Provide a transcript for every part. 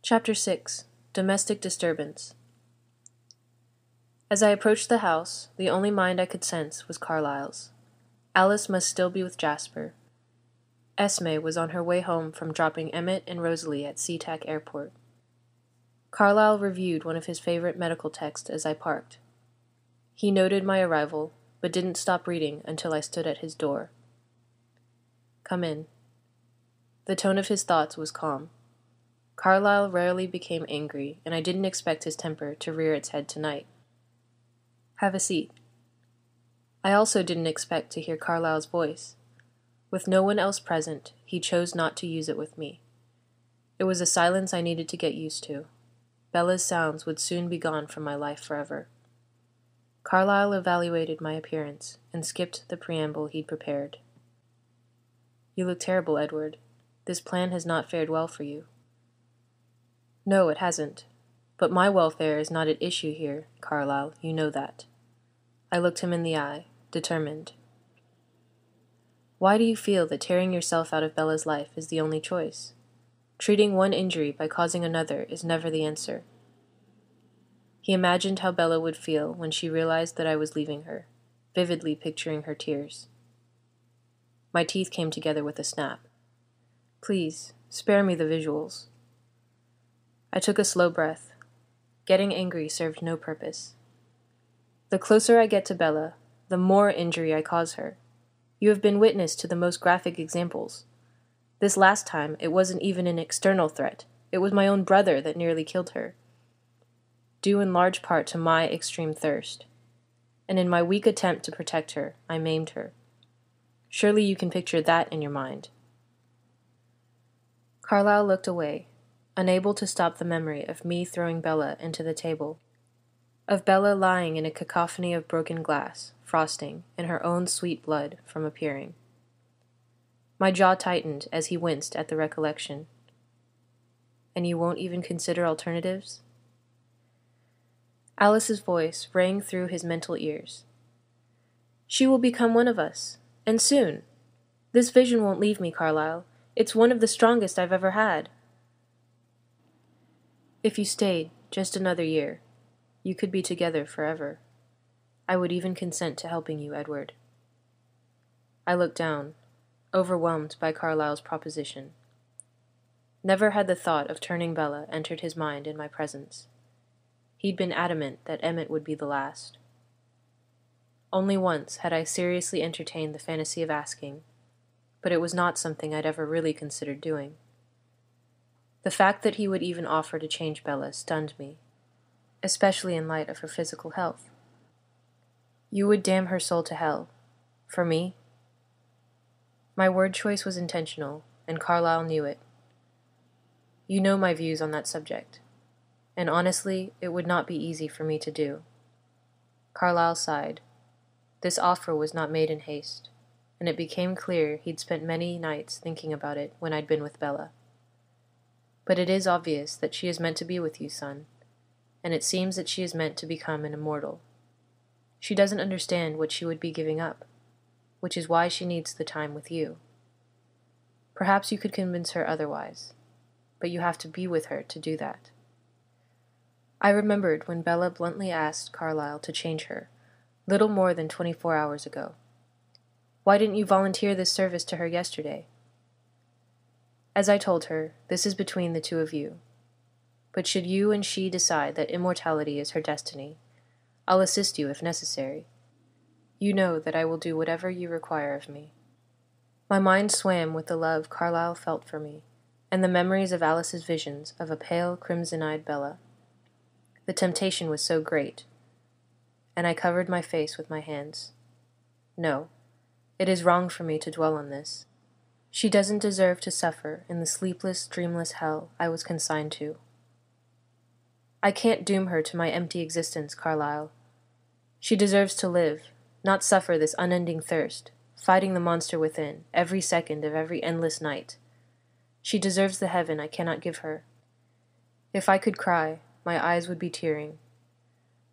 Chapter 6. Domestic Disturbance. As I approached the house, the only mind I could sense was Carlyle's. Alice must still be with Jasper. Esme was on her way home from dropping Emmett and Rosalie at SeaTac Airport. Carlyle reviewed one of his favorite medical texts as I parked. He noted my arrival, but didn't stop reading until I stood at his door. "Come in." The tone of his thoughts was calm. Carlyle rarely became angry, and I didn't expect his temper to rear its head tonight. "Have a seat." I also didn't expect to hear Carlyle's voice. With no one else present, he chose not to use it with me. It was a silence I needed to get used to. Bella's sounds would soon be gone from my life forever. Carlyle evaluated my appearance and skipped the preamble he'd prepared. "You look terrible, Edward. This plan has not fared well for you." "No, it hasn't. But my welfare is not at issue here, Carlyle, you know that." I looked him in the eye, determined. "Why do you feel that tearing yourself out of Bella's life is the only choice? Treating one injury by causing another is never the answer." He imagined how Bella would feel when she realized that I was leaving her, vividly picturing her tears. My teeth came together with a snap. "Please, spare me the visuals." I took a slow breath. Getting angry served no purpose. "The closer I get to Bella, the more injury I cause her. You have been witness to the most graphic examples. This last time, it wasn't even an external threat. It was my own brother that nearly killed her. Due in large part to my extreme thirst. And in my weak attempt to protect her, I maimed her. Surely you can picture that in your mind." Carlyle looked away, unable to stop the memory of me throwing Bella into the table, of Bella lying in a cacophony of broken glass, frosting, and her own sweet blood from appearing. My jaw tightened as he winced at the recollection. "And you won't even consider alternatives?" Alice's voice rang through his mental ears. "She will become one of us, and soon. This vision won't leave me, Carlyle. It's one of the strongest I've ever had." "If you stayed just another year, you could be together forever. I would even consent to helping you, Edward." I looked down, overwhelmed by Carlyle's proposition. Never had the thought of turning Bella entered his mind in my presence. He'd been adamant that Emmett would be the last. Only once had I seriously entertained the fantasy of asking, but it was not something I'd ever really considered doing. The fact that he would even offer to change Bella stunned me, especially in light of her physical health. "You would damn her soul to hell. For me?" My word choice was intentional, and Carlyle knew it. "You know my views on that subject, and honestly, it would not be easy for me to do." Carlyle sighed. This offer was not made in haste, and it became clear he'd spent many nights thinking about it when I'd been with Bella. "But it is obvious that she is meant to be with you, son, and it seems that she is meant to become an immortal. She doesn't understand what she would be giving up, which is why she needs the time with you. Perhaps you could convince her otherwise, but you have to be with her to do that." I remembered when Bella bluntly asked Carlyle to change her, little more than 24 hours ago. "Why didn't you volunteer this service to her yesterday?" As I told her, this is between the two of you. But should you and she decide that immortality is her destiny, I'll assist you if necessary. You know that I will do whatever you require of me." My mind swam with the love Carlyle felt for me, and the memories of Alice's visions of a pale, crimson-eyed Bella. The temptation was so great, and I covered my face with my hands. "No, it is wrong for me to dwell on this. She doesn't deserve to suffer in the sleepless, dreamless hell I was consigned to. I can't doom her to my empty existence, Carlyle. She deserves to live, not suffer this unending thirst, fighting the monster within, every second of every endless night. She deserves the heaven I cannot give her. If I could cry, my eyes would be tearing.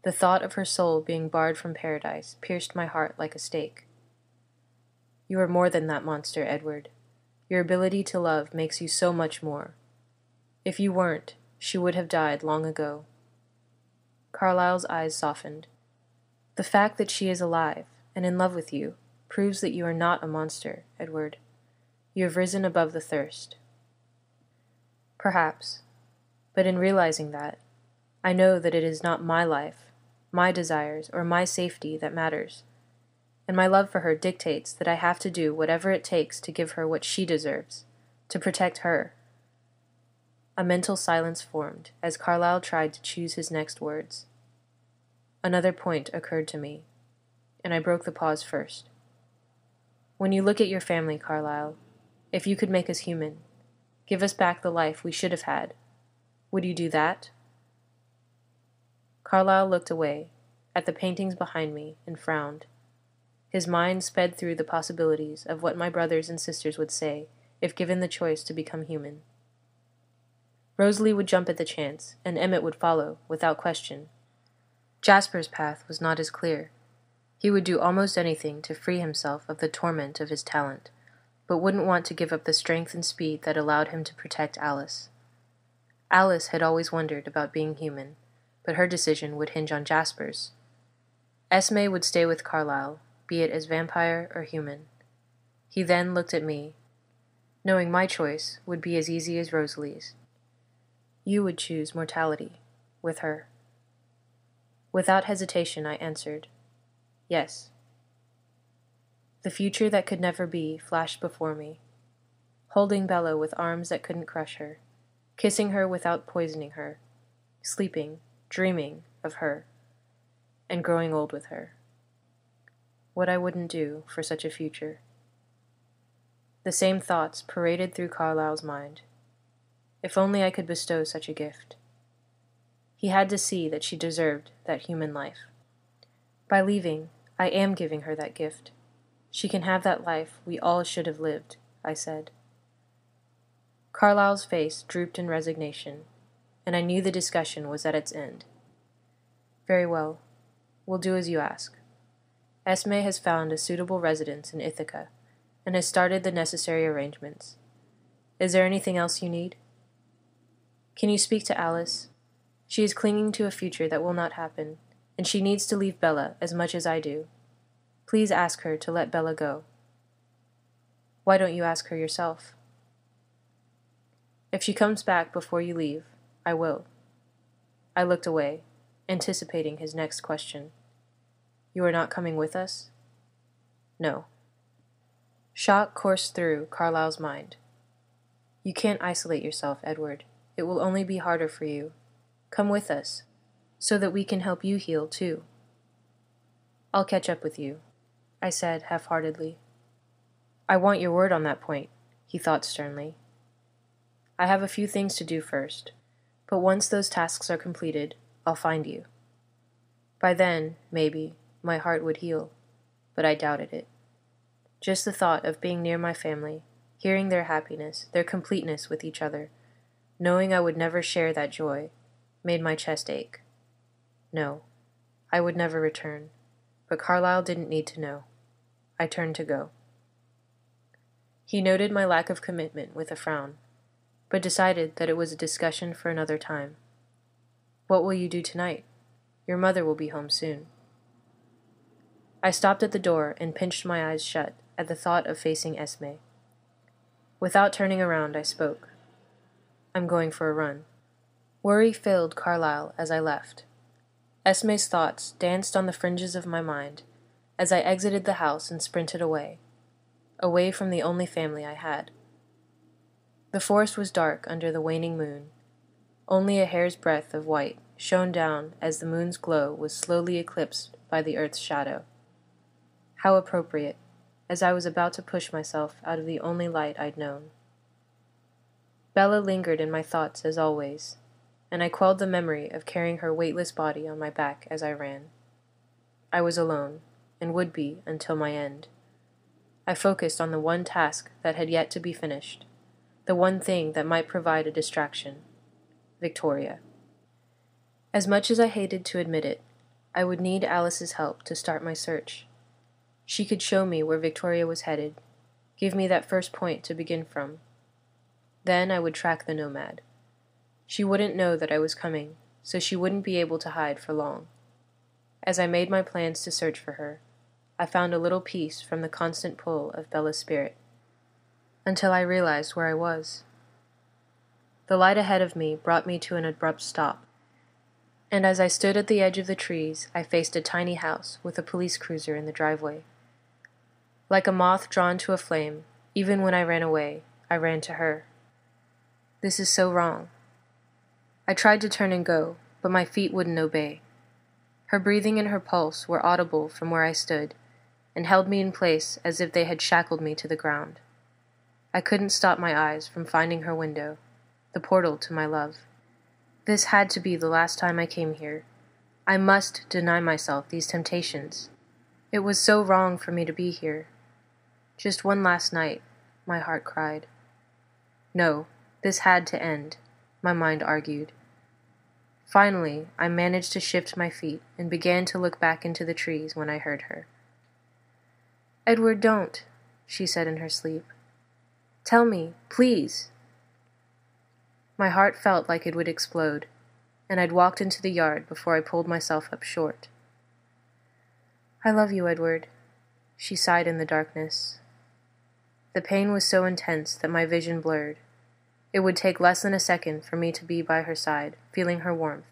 The thought of her soul being barred from paradise pierced my heart like a stake. You are more than that monster, Edward. Your ability to love makes you so much more. If you weren't, she would have died long ago. Carlyle's eyes softened. The fact that she is alive and in love with you proves that you are not a monster, Edward. You have risen above the thirst. Perhaps, but in realizing that, I know that it is not my life, my desires, or my safety that matters, and my love for her dictates that I have to do whatever it takes to give her what she deserves, to protect her. A mental silence formed as Carlyle tried to choose his next words. Another point occurred to me, and I broke the pause first. When you look at your family, Carlyle, if you could make us human, give us back the life we should have had, would you do that? Carlyle looked away, at the paintings behind me, and frowned. His mind sped through the possibilities of what my brothers and sisters would say if given the choice to become human. Rosalie would jump at the chance, and Emmett would follow, without question. Jasper's path was not as clear. He would do almost anything to free himself of the torment of his talent, but wouldn't want to give up the strength and speed that allowed him to protect Alice. Alice had always wondered about being human, but her decision would hinge on Jasper's. Esme would stay with Carlyle, be it as vampire or human. He then looked at me, knowing my choice would be as easy as Rosalie's. You would choose mortality, with her. Without hesitation, I answered, yes. The future that could never be flashed before me, holding Bella with arms that couldn't crush her, kissing her without poisoning her, sleeping, dreaming of her, and growing old with her. What I wouldn't do for such a future. The same thoughts paraded through Carlyle's mind. If only I could bestow such a gift. He had to see that she deserved that human life. By leaving, I am giving her that gift. She can have that life we all should have lived, I said. Carlyle's face drooped in resignation, and I knew the discussion was at its end. Very well. We'll do as you ask. Esme has found a suitable residence in Ithaca, and has started the necessary arrangements. Is there anything else you need? Can you speak to Alice? She is clinging to a future that will not happen, and she needs to leave Bella as much as I do. Please ask her to let Bella go. Why don't you ask her yourself? If she comes back before you leave, I will. I looked away, anticipating his next question. You are not coming with us? No. Shock coursed through Carlyle's mind. You can't isolate yourself, Edward. It will only be harder for you. Come with us, so that we can help you heal, too. I'll catch up with you, I said half-heartedly. I want your word on that point, he thought sternly. I have a few things to do first, but once those tasks are completed, I'll find you. By then, maybe, my heart would heal, but I doubted it. Just the thought of being near my family, hearing their happiness, their completeness with each other, knowing I would never share that joy, made my chest ache. No, I would never return, but Carlyle didn't need to know. I turned to go. He noted my lack of commitment with a frown, but decided that it was a discussion for another time. What will you do tonight? Your mother will be home soon. I stopped at the door and pinched my eyes shut at the thought of facing Esme. Without turning around, I spoke. I'm going for a run. Worry filled Carlyle as I left. Esme's thoughts danced on the fringes of my mind as I exited the house and sprinted away from the only family I had. The forest was dark under the waning moon. Only a hair's breadth of white shone down as the moon's glow was slowly eclipsed by the earth's shadow. How appropriate, as I was about to push myself out of the only light I'd known. Bella lingered in my thoughts as always, and I quelled the memory of carrying her weightless body on my back as I ran. I was alone, and would be until my end. I focused on the one task that had yet to be finished, the one thing that might provide a distraction: Victoria. As much as I hated to admit it, I would need Alice's help to start my search. She could show me where Victoria was headed, give me that first point to begin from. Then I would track the nomad. She wouldn't know that I was coming, so she wouldn't be able to hide for long. As I made my plans to search for her, I found a little peace from the constant pull of Bella's spirit, until I realized where I was. The light ahead of me brought me to an abrupt stop, and as I stood at the edge of the trees, I faced a tiny house with a police cruiser in the driveway. Like a moth drawn to a flame, even when I ran away, I ran to her. This is so wrong. I tried to turn and go, but my feet wouldn't obey. Her breathing and her pulse were audible from where I stood, and held me in place as if they had shackled me to the ground. I couldn't stop my eyes from finding her window, the portal to my love. This had to be the last time I came here. I must deny myself these temptations. It was so wrong for me to be here. Just one last night, my heart cried. No, this had to end, my mind argued. Finally, I managed to shift my feet and began to look back into the trees when I heard her. "Edward, don't," she said in her sleep. "Tell me, please." My heart felt like it would explode, and I'd walked into the yard before I pulled myself up short. "I love you, Edward," she sighed in the darkness. The pain was so intense that my vision blurred. It would take less than a second for me to be by her side, feeling her warmth,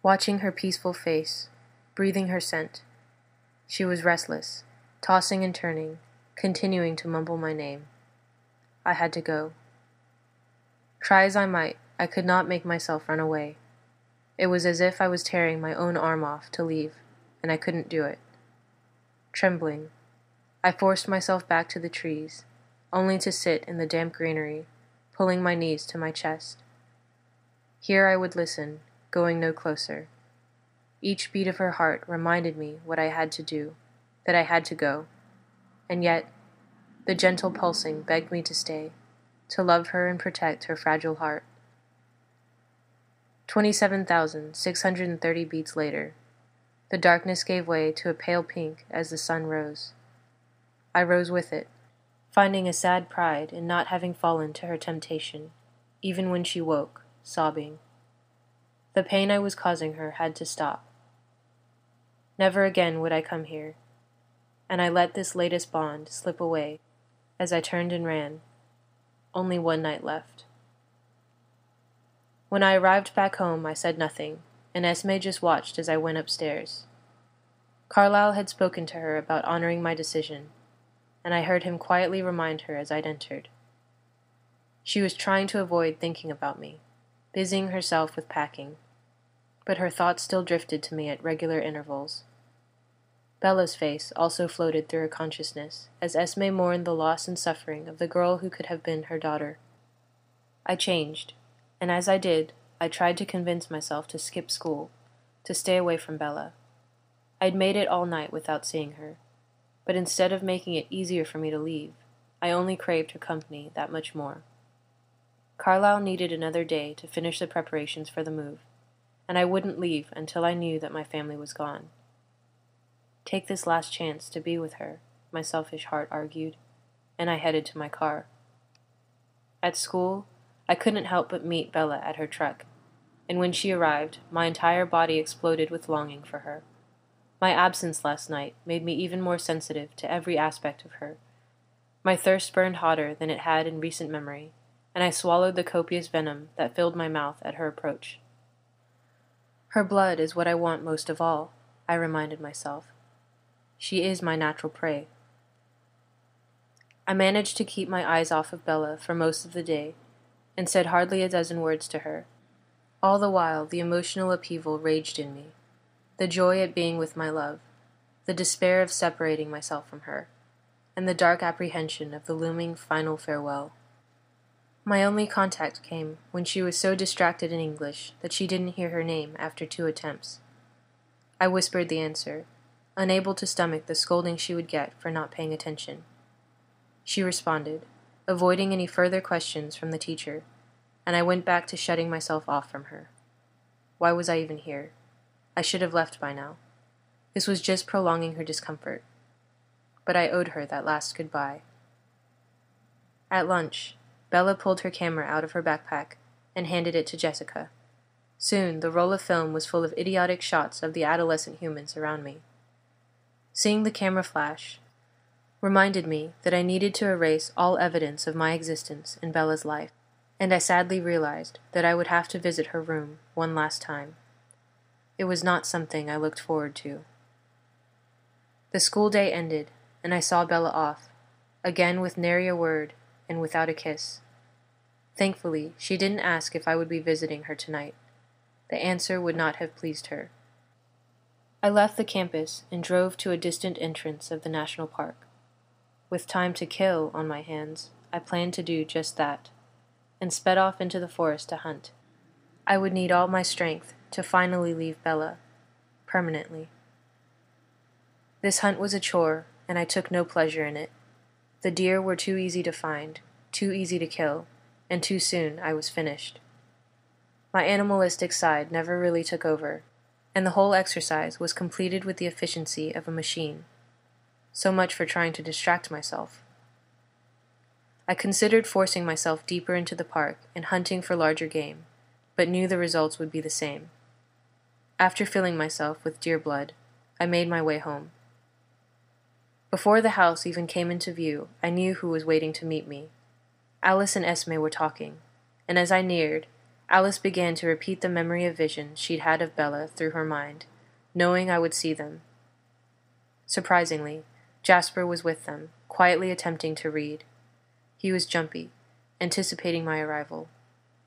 watching her peaceful face, breathing her scent. She was restless, tossing and turning, continuing to mumble my name. I had to go. Try as I might, I could not make myself run away. It was as if I was tearing my own arm off to leave, and I couldn't do it. Trembling, I forced myself back to the trees, only to sit in the damp greenery, pulling my knees to my chest. Here I would listen, going no closer. Each beat of her heart reminded me what I had to do, that I had to go, and yet the gentle pulsing begged me to stay, to love her and protect her fragile heart. 27,630 beats later, the darkness gave way to a pale pink as the sun rose. I rose with it, finding a sad pride in not having fallen to her temptation, even when she woke, sobbing. The pain I was causing her had to stop. Never again would I come here, and I let this latest bond slip away as I turned and ran. Only one night left. When I arrived back home, I said nothing, and Esme just watched as I went upstairs. Carlyle had spoken to her about honoring my decision, and I heard him quietly remind her as I'd entered. She was trying to avoid thinking about me, busying herself with packing, but her thoughts still drifted to me at regular intervals. Bella's face also floated through her consciousness as Esme mourned the loss and suffering of the girl who could have been her daughter. I changed, and as I did, I tried to convince myself to skip school, to stay away from Bella. I'd made it all night without seeing her, but instead of making it easier for me to leave, I only craved her company that much more. Carlyle needed another day to finish the preparations for the move, and I wouldn't leave until I knew that my family was gone. Take this last chance to be with her, my selfish heart argued, and I headed to my car. At school, I couldn't help but meet Bella at her truck, and when she arrived, my entire body exploded with longing for her. My absence last night made me even more sensitive to every aspect of her. My thirst burned hotter than it had in recent memory, and I swallowed the copious venom that filled my mouth at her approach. Her blood is what I want most of all, I reminded myself. She is my natural prey. I managed to keep my eyes off of Bella for most of the day, and said hardly a dozen words to her. All the while, the emotional upheaval raged in me. The joy at being with my love, the despair of separating myself from her, and the dark apprehension of the looming final farewell. My only contact came when she was so distracted in English that she didn't hear her name after 2 attempts. I whispered the answer, unable to stomach the scolding she would get for not paying attention. She responded, avoiding any further questions from the teacher, and I went back to shutting myself off from her. Why was I even here? I should have left by now. This was just prolonging her discomfort. But I owed her that last goodbye. At lunch, Bella pulled her camera out of her backpack and handed it to Jessica. Soon, the roll of film was full of idiotic shots of the adolescent humans around me. Seeing the camera flash reminded me that I needed to erase all evidence of my existence in Bella's life, and I sadly realized that I would have to visit her room one last time. It was not something I looked forward to. The school day ended, and I saw Bella off, again with nary a word and without a kiss. Thankfully, she didn't ask if I would be visiting her tonight. The answer would not have pleased her. I left the campus and drove to a distant entrance of the national park. With time to kill on my hands, I planned to do just that, and sped off into the forest to hunt. I would need all my strength to finally leave Bella, permanently. This hunt was a chore, and I took no pleasure in it. The deer were too easy to find, too easy to kill, and too soon I was finished. My animalistic side never really took over, and the whole exercise was completed with the efficiency of a machine. So much for trying to distract myself. I considered forcing myself deeper into the park and hunting for larger game, but knew the results would be the same. After filling myself with deer blood, I made my way home. Before the house even came into view, I knew who was waiting to meet me. Alice and Esme were talking, and as I neared, Alice began to repeat the memory of visions she'd had of Bella through her mind, knowing I would see them. Surprisingly, Jasper was with them, quietly attempting to read. He was jumpy, anticipating my arrival.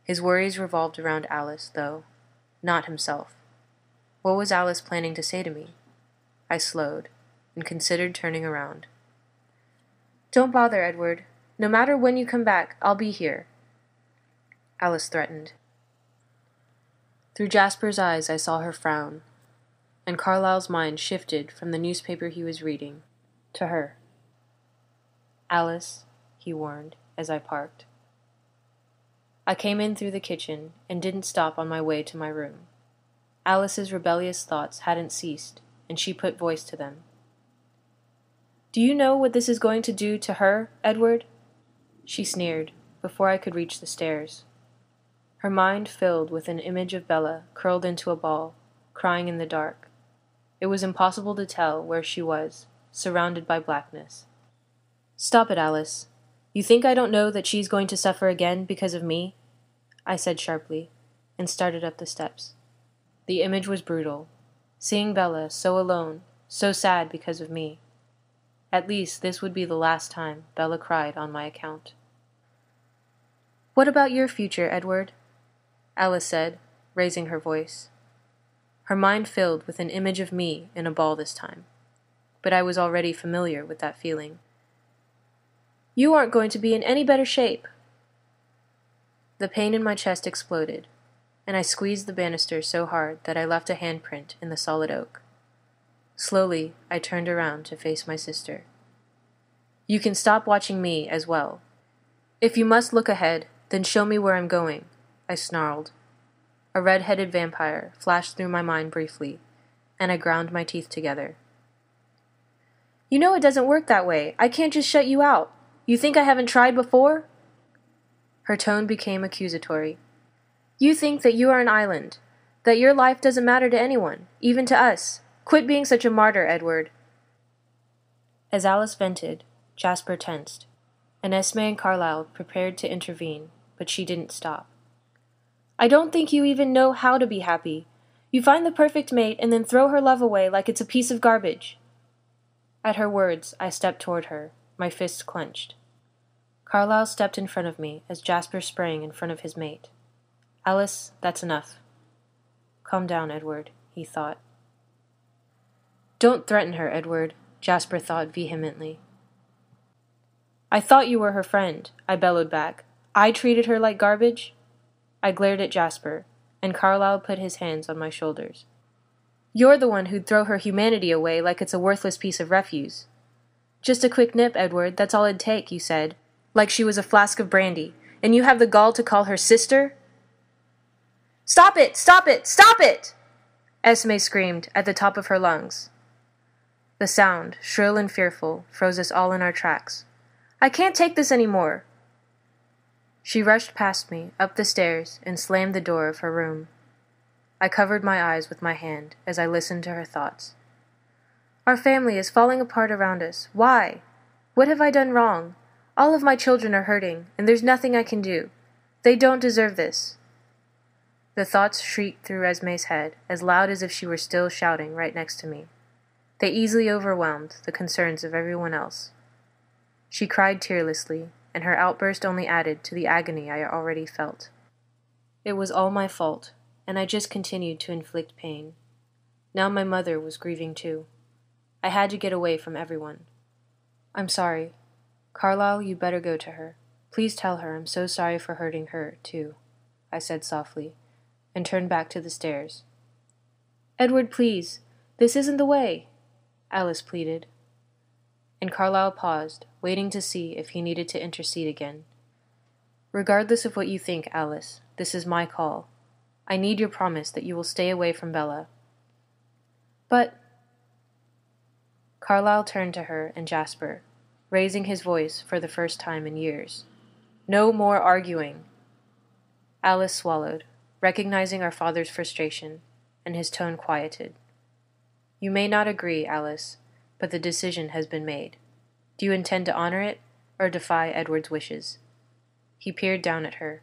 His worries revolved around Alice, though, not himself. What was Alice planning to say to me? I slowed, and considered turning around. "Don't bother, Edward. No matter when you come back, I'll be here," Alice threatened. Through Jasper's eyes I saw her frown, and Carlyle's mind shifted from the newspaper he was reading to her. "Alice," he warned as I parked. I came in through the kitchen and didn't stop on my way to my room. Alice's rebellious thoughts hadn't ceased, and she put voice to them. "Do you know what this is going to do to her, Edward?" She sneered before I could reach the stairs. Her mind filled with an image of Bella curled into a ball, crying in the dark. It was impossible to tell where she was, surrounded by blackness. "Stop it, Alice. You think I don't know that she's going to suffer again because of me?" I said sharply, and started up the steps. The image was brutal, seeing Bella so alone, so sad because of me. At least this would be the last time Bella cried on my account. "What about your future, Edward?" Alice said, raising her voice. Her mind filled with an image of me in a ball this time, but I was already familiar with that feeling. "You aren't going to be in any better shape." The pain in my chest exploded, and I squeezed the banister so hard that I left a handprint in the solid oak. Slowly, I turned around to face my sister. "You can stop watching me as well. If you must look ahead, then show me where I'm going," I snarled. A red-headed vampire flashed through my mind briefly, and I ground my teeth together. "You know it doesn't work that way. I can't just shut you out. You think I haven't tried before?" Her tone became accusatory. "You think that you are an island, that your life doesn't matter to anyone, even to us. Quit being such a martyr, Edward." As Alice vented, Jasper tensed, and Esme and Carlyle prepared to intervene, but she didn't stop. "I don't think you even know how to be happy. You find the perfect mate and then throw her love away like it's a piece of garbage." At her words, I stepped toward her, my fists clenched. Carlyle stepped in front of me as Jasper sprang in front of his mate. "Alice, that's enough." "Calm down, Edward," he thought. "Don't threaten her, Edward," Jasper thought vehemently. "I thought you were her friend," I bellowed back. "I treated her like garbage?" I glared at Jasper, and Carlyle put his hands on my shoulders. "You're the one who'd throw her humanity away like it's a worthless piece of refuse." "Just a quick nip, Edward, that's all it'd take," you said, like she was a flask of brandy, and you have the gall to call her sister? "Stop it! Stop it! Stop it!" Esme screamed at the top of her lungs. The sound, shrill and fearful, froze us all in our tracks. "I can't take this anymore." She rushed past me, up the stairs, and slammed the door of her room. I covered my eyes with my hand as I listened to her thoughts. Our family is falling apart around us. Why? What have I done wrong? All of my children are hurting, and there's nothing I can do. They don't deserve this. The thoughts shrieked through Esme's head, as loud as if she were still shouting right next to me. They easily overwhelmed the concerns of everyone else. She cried tearlessly, and her outburst only added to the agony I already felt. It was all my fault, and I just continued to inflict pain. Now my mother was grieving too. I had to get away from everyone. I'm sorry. Carlisle, you better go to her. Please tell her I'm so sorry for hurting her, too, I said softly, and turned back to the stairs. Edward, please. This isn't the way, Alice pleaded. And Carlisle paused, waiting to see if he needed to intercede again. Regardless of what you think, Alice, this is my call. I need your promise that you will stay away from Bella. But... Carlisle turned to her and Jasper, raising his voice for the first time in years. No more arguing. Alice swallowed, recognizing our father's frustration, and his tone quieted. You may not agree, Alice, but the decision has been made. Do you intend to honor it, or defy Edward's wishes? He peered down at her,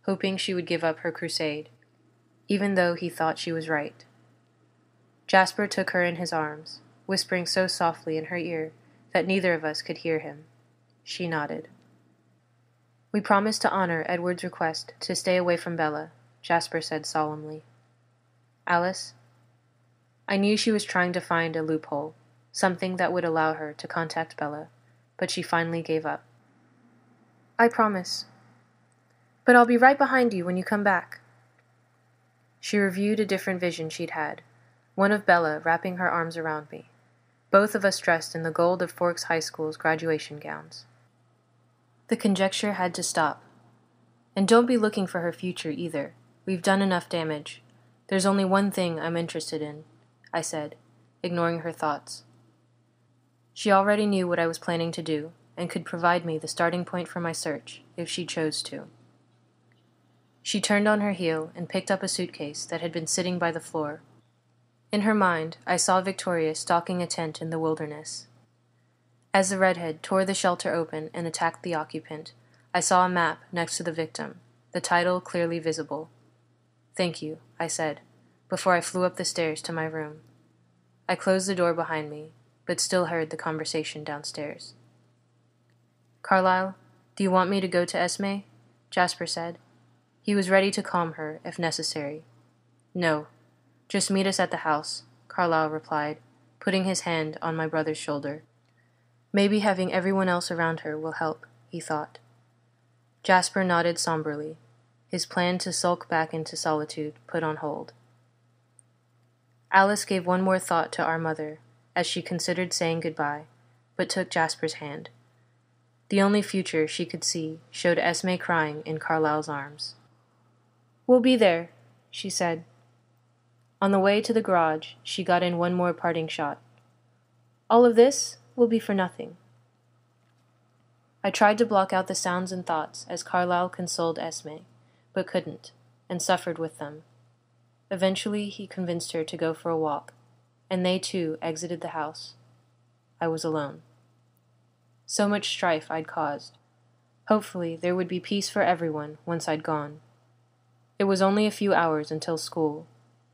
hoping she would give up her crusade, even though he thought she was right. Jasper took her in his arms, whispering so softly in her ear that neither of us could hear him. She nodded. We promise to honor Edward's request to stay away from Bella, Jasper said solemnly. Alice? I knew she was trying to find a loophole, something that would allow her to contact Bella, but she finally gave up. I promise. But I'll be right behind you when you come back. She reviewed a different vision she'd had, one of Bella wrapping her arms around me, both of us dressed in the gold of Forks High School's graduation gowns. The conjecture had to stop. And don't be looking for her future either. We've done enough damage. There's only one thing I'm interested in, I said, ignoring her thoughts. She already knew what I was planning to do, and could provide me the starting point for my search, if she chose to. She turned on her heel and picked up a suitcase that had been sitting by the floor. In her mind, I saw Victoria stalking a tent in the wilderness. As the redhead tore the shelter open and attacked the occupant, I saw a map next to the victim, the title clearly visible. Thank you, I said, before I flew up the stairs to my room. I closed the door behind me, but still heard the conversation downstairs. Carlisle, do you want me to go to Esme? Jasper said. He was ready to calm her, if necessary. No, just meet us at the house, Carlisle replied, putting his hand on my brother's shoulder. Maybe having everyone else around her will help, he thought. Jasper nodded somberly, his plan to sulk back into solitude put on hold. Alice gave one more thought to our mother, as she considered saying goodbye, but took Jasper's hand. The only future she could see showed Esme crying in Carlisle's arms. We'll be there, she said. On the way to the garage, she got in one more parting shot. All of this will be for nothing. I tried to block out the sounds and thoughts as Carlisle consoled Esme, but couldn't, and suffered with them. Eventually he convinced her to go for a walk, and they too exited the house. I was alone. So much strife I'd caused. Hopefully there would be peace for everyone once I'd gone. It was only a few hours until school,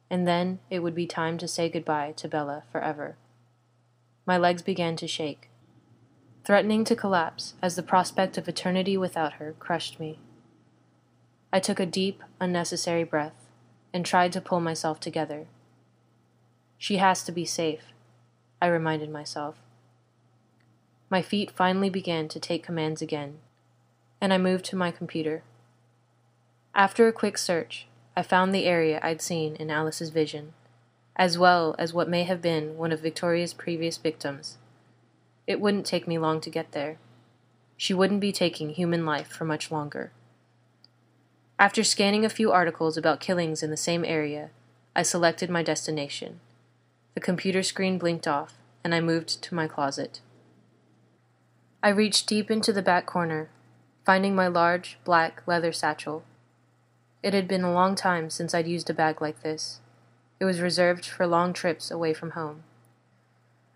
and then it would be time to say goodbye to Bella forever. My legs began to shake, threatening to collapse as the prospect of eternity without her crushed me. I took a deep, unnecessary breath and tried to pull myself together. She has to be safe, I reminded myself. My feet finally began to take commands again, and I moved to my computer. After a quick search, I found the area I'd seen in Alice's vision, as well as what may have been one of Victoria's previous victims. It wouldn't take me long to get there. She wouldn't be taking human life for much longer. After scanning a few articles about killings in the same area, I selected my destination. The computer screen blinked off, and I moved to my closet. I reached deep into the back corner, finding my large, black leather satchel. It had been a long time since I'd used a bag like this. It was reserved for long trips away from home.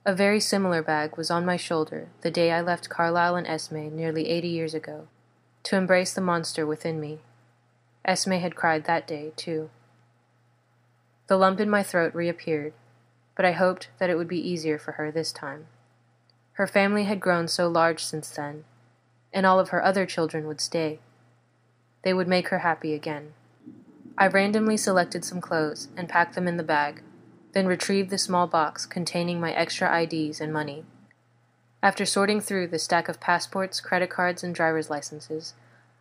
A very similar bag was on my shoulder the day I left Carlisle and Esme nearly 80 years ago, to embrace the monster within me. Esme had cried that day, too. The lump in my throat reappeared, but I hoped that it would be easier for her this time. Her family had grown so large since then, and all of her other children would stay. They would make her happy again. I randomly selected some clothes and packed them in the bag, then retrieved the small box containing my extra IDs and money. After sorting through the stack of passports, credit cards, and driver's licenses,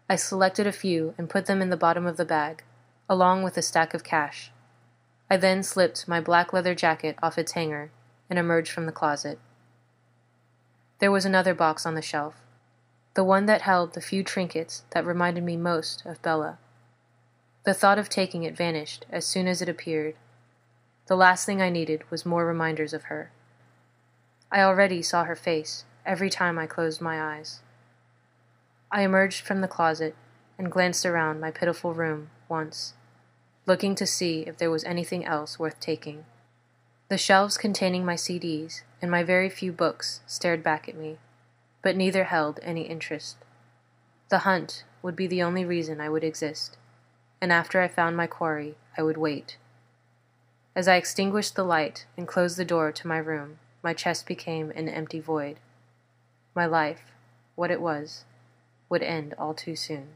I selected a few and put them in the bottom of the bag, along with a stack of cash. I then slipped my black leather jacket off its hanger and emerged from the closet. There was another box on the shelf, the one that held the few trinkets that reminded me most of Bella. The thought of taking it vanished as soon as it appeared. The last thing I needed was more reminders of her. I already saw her face every time I closed my eyes. I emerged from the closet and glanced around my pitiful room once, looking to see if there was anything else worth taking. The shelves containing my CDs and my very few books stared back at me, but neither held any interest. The hunt would be the only reason I would exist, and after I found my quarry, I would wait. As I extinguished the light and closed the door to my room, my chest became an empty void. My life, what it was, would end all too soon.